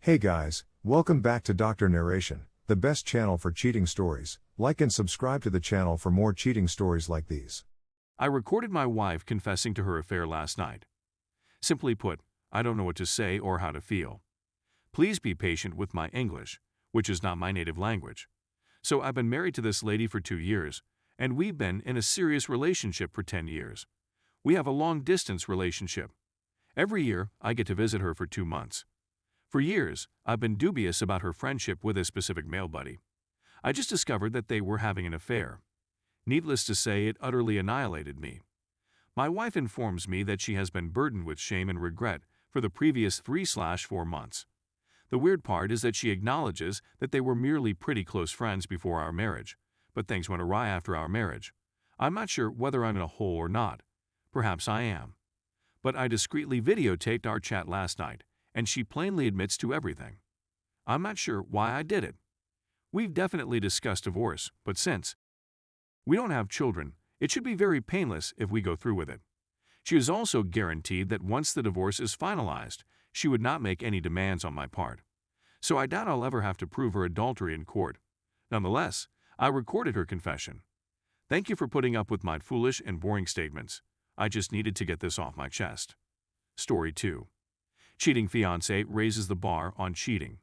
Hey guys, welcome back to Dr. Narration, the best channel for cheating stories. Like and subscribe to the channel for more cheating stories like these. I recorded my wife confessing to her affair last night. Simply put, I don't know what to say or how to feel. Please be patient with my English, which is not my native language. So I've been married to this lady for 2 years, and we've been in a serious relationship for 10 years. We have a long-distance relationship. Every year, I get to visit her for 2 months. For years, I've been dubious about her friendship with a specific male buddy. I just discovered that they were having an affair. Needless to say, it utterly annihilated me. My wife informs me that she has been burdened with shame and regret for the previous 3/4 months. The weird part is that she acknowledges that they were merely pretty close friends before our marriage, but things went awry after our marriage. I'm not sure whether I'm in a hole or not. Perhaps I am. But I discreetly videotaped our chat last night, and she plainly admits to everything. I'm not sure why I did it. We've definitely discussed divorce, but since we don't have children, it should be very painless if we go through with it. She is also guaranteed that once the divorce is finalized, she would not make any demands on my part. So I doubt I'll ever have to prove her adultery in court. Nonetheless, I recorded her confession. Thank you for putting up with my foolish and boring statements. I just needed to get this off my chest. Story 2. Cheating fiancé raises the bar on cheating.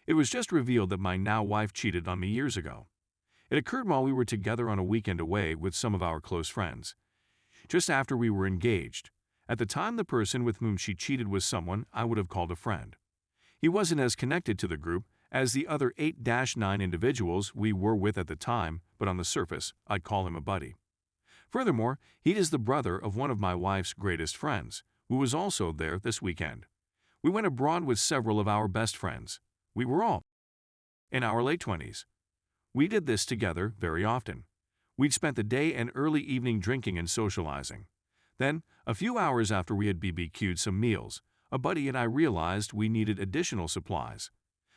It was just revealed that my now wife cheated on me years ago. It occurred while we were together on a weekend away with some of our close friends. Just after we were engaged. At the time, the person with whom she cheated was someone I would have called a friend. He wasn't as connected to the group as the other 8-9 individuals we were with at the time, but on the surface, I'd call him a buddy. Furthermore, he is the brother of one of my wife's greatest friends, who was also there this weekend. We went abroad with several of our best friends. We were all in our late 20s. We did this together very often. We'd spent the day and early evening drinking and socializing. Then, a few hours after we had BBQ'd some meals, a buddy and I realized we needed additional supplies.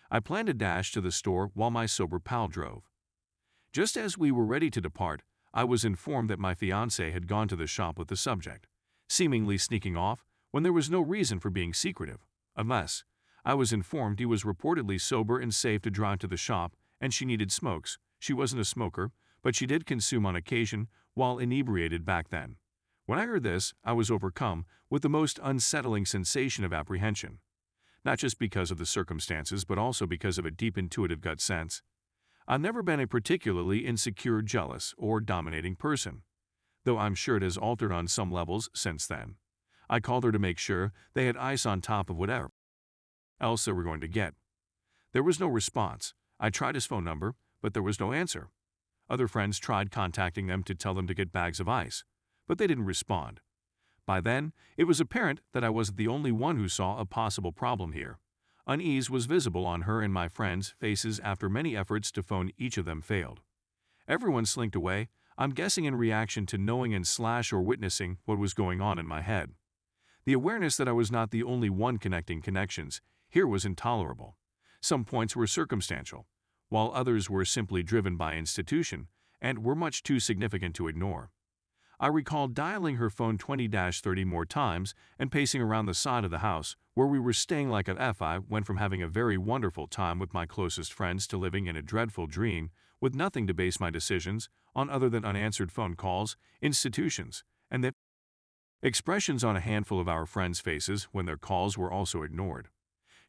I planned a dash to the store while my sober pal drove. Just as we were ready to depart, I was informed that my fiancé had gone to the shop with the subject, seemingly sneaking off when there was no reason for being secretive, unless I was informed he was reportedly sober and safe to drive to the shop and she needed smokes. She wasn't a smoker, but she did consume on occasion while inebriated back then. When I heard this, I was overcome with the most unsettling sensation of apprehension. Not just because of the circumstances, but also because of a deep intuitive gut sense. I've never been a particularly insecure, jealous, or dominating person, though I'm sure it has altered on some levels since then. I called her to make sure they had ice on top of whatever else they were going to get. There was no response. I tried his phone number, but there was no answer. Other friends tried contacting them to tell them to get bags of ice, but they didn't respond. By then, it was apparent that I wasn't the only one who saw a possible problem here. Unease was visible on her and my friends' faces after many efforts to phone each of them failed. Everyone slinked away, I'm guessing in reaction to knowing and / or witnessing what was going on in my head. The awareness that I was not the only one connecting connections here was intolerable. Some points were circumstantial, while others were simply driven by institution and were much too significant to ignore. I recall dialing her phone 20-30 more times and pacing around the side of the house where we were staying like an F. I went from having a very wonderful time with my closest friends to living in a dreadful dream with nothing to base my decisions on other than unanswered phone calls, institutions, and the expressions on a handful of our friends' faces when their calls were also ignored.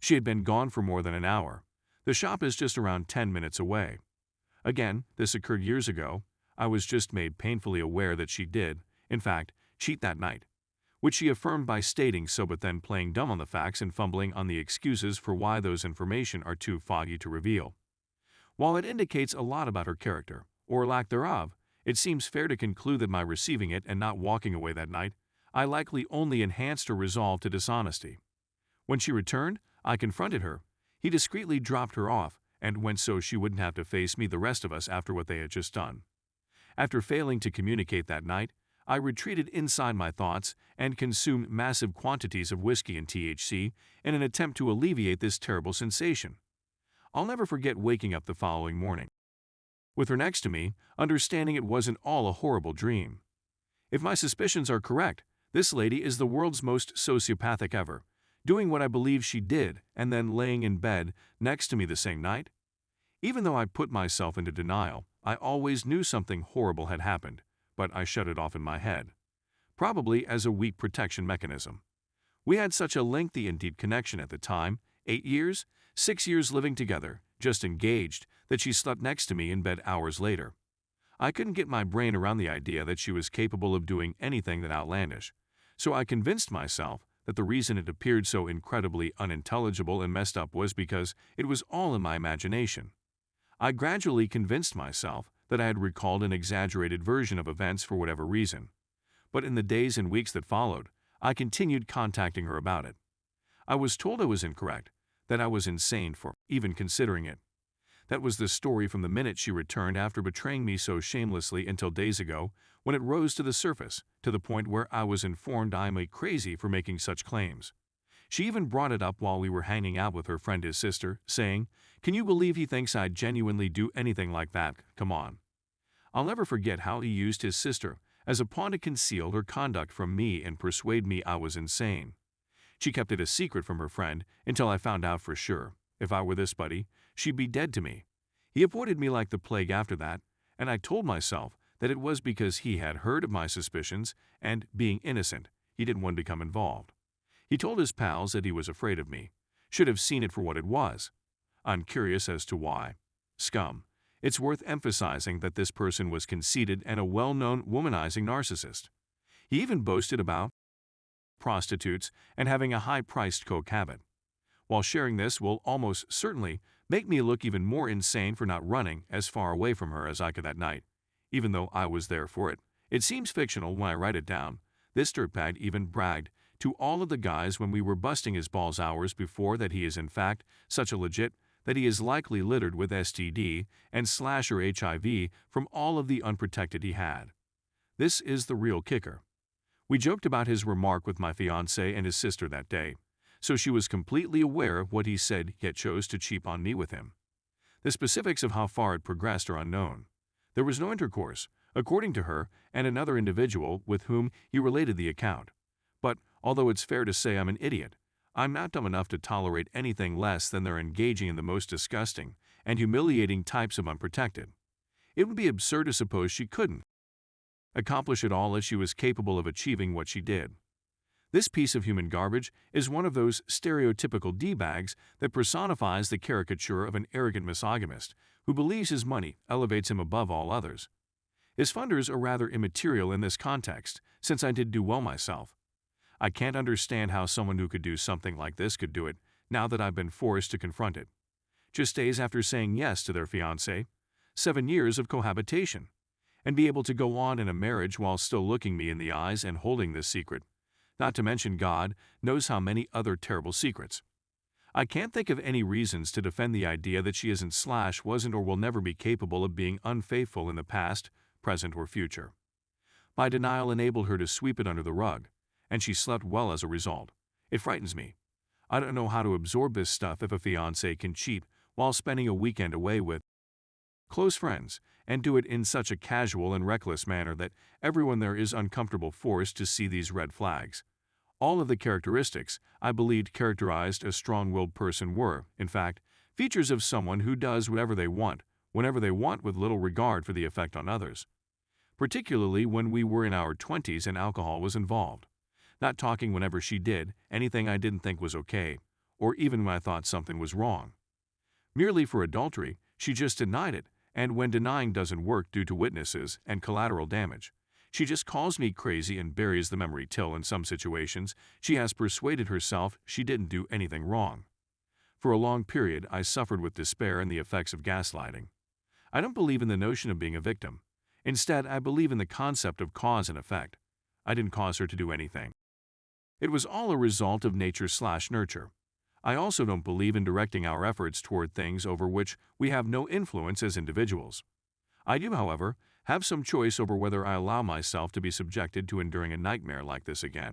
She had been gone for more than an hour. The shop is just around 10 minutes away. Again, this occurred years ago. I was just made painfully aware that she did, in fact, cheat that night, which she affirmed by stating so but then playing dumb on the facts and fumbling on the excuses for why those information are too foggy to reveal. While it indicates a lot about her character, or lack thereof, it seems fair to conclude that my receiving it and not walking away that night, I likely only enhanced her resolve to dishonesty. When she returned, I confronted her. He discreetly dropped her off and went so she wouldn't have to face me the rest of us after what they had just done. After failing to communicate that night, I retreated inside my thoughts and consumed massive quantities of whiskey and THC in an attempt to alleviate this terrible sensation. I'll never forget waking up the following morning with her next to me, understanding it wasn't all a horrible dream. If my suspicions are correct, this lady is the world's most sociopathic ever, doing what I believe she did, and then laying in bed next to me the same night? Even though I put myself into denial, I always knew something horrible had happened, but I shut it off in my head. Probably as a weak protection mechanism. We had such a lengthy and deep connection at the time, 8 years, 6 years living together, just engaged, that she slept next to me in bed hours later. I couldn't get my brain around the idea that she was capable of doing anything that outlandish, so I convinced myself that the reason it appeared so incredibly unintelligible and messed up was because it was all in my imagination. I gradually convinced myself that I had recalled an exaggerated version of events for whatever reason. But in the days and weeks that followed, I continued contacting her about it. I was told I was incorrect, that I was insane for even considering it. That was the story from the minute she returned after betraying me so shamelessly until days ago, when it rose to the surface, to the point where I was informed I am crazy for making such claims. She even brought it up while we were hanging out with her friend his sister, saying, "Can you believe he thinks I'd genuinely do anything like that? Come on." I'll never forget how he used his sister as a pawn to conceal her conduct from me and persuade me I was insane. She kept it a secret from her friend until I found out for sure. If I were this buddy, she'd be dead to me. He avoided me like the plague after that, and I told myself that it was because he had heard of my suspicions and, being innocent, he didn't want to become involved. He told his pals that he was afraid of me, should have seen it for what it was. I'm curious as to why. Scum. It's worth emphasizing that this person was conceited and a well-known womanizing narcissist. He even boasted about prostitutes and having a high-priced coke habit. While sharing this will almost certainly make me look even more insane for not running as far away from her as I could that night, even though I was there for it. It seems fictional when I write it down. This dirtbag even bragged to all of the guys when we were busting his balls hours before that he is in fact such a legit that he is likely littered with STD and / or HIV from all of the unprotected he had. This is the real kicker. We joked about his remark with my fiancé and his sister that day, so she was completely aware of what he said yet chose to cheap on me with him. The specifics of how far it progressed are unknown. There was no intercourse, according to her and another individual with whom he related the account. But although it's fair to say I'm an idiot, I'm not dumb enough to tolerate anything less than they're engaging in the most disgusting and humiliating types of unprotected. It would be absurd to suppose she couldn't accomplish it all if she was capable of achieving what she did. This piece of human garbage is one of those stereotypical D-bags that personifies the caricature of an arrogant misogynist who believes his money elevates him above all others. His funders are rather immaterial in this context, since I did do well myself. I can't understand how someone who could do something like this could do it, now that I've been forced to confront it. Just days after saying yes to their fiancé, 7 years of cohabitation, and be able to go on in a marriage while still looking me in the eyes and holding this secret, not to mention God knows how many other terrible secrets. I can't think of any reasons to defend the idea that she isn't / wasn't or will never be capable of being unfaithful in the past, present, or future. My denial enabled her to sweep it under the rug, and she slept well as a result. It frightens me. I don't know how to absorb this stuff if a fiancé can cheat while spending a weekend away with close friends, and do it in such a casual and reckless manner that everyone there is uncomfortable forced to see these red flags. All of the characteristics I believed characterized a strong-willed person were, in fact, features of someone who does whatever they want, whenever they want, with little regard for the effect on others. Particularly when we were in our 20s and alcohol was involved. Not talking whenever she did anything I didn't think was okay, or even when I thought something was wrong. Merely for adultery, she just denied it, and when denying doesn't work due to witnesses and collateral damage, she just calls me crazy and buries the memory till in some situations she has persuaded herself she didn't do anything wrong. For a long period, I suffered with despair and the effects of gaslighting. I don't believe in the notion of being a victim. Instead, I believe in the concept of cause and effect. I didn't cause her to do anything. It was all a result of nature/nurture. I also don't believe in directing our efforts toward things over which we have no influence as individuals. I do, however, have some choice over whether I allow myself to be subjected to enduring a nightmare like this again.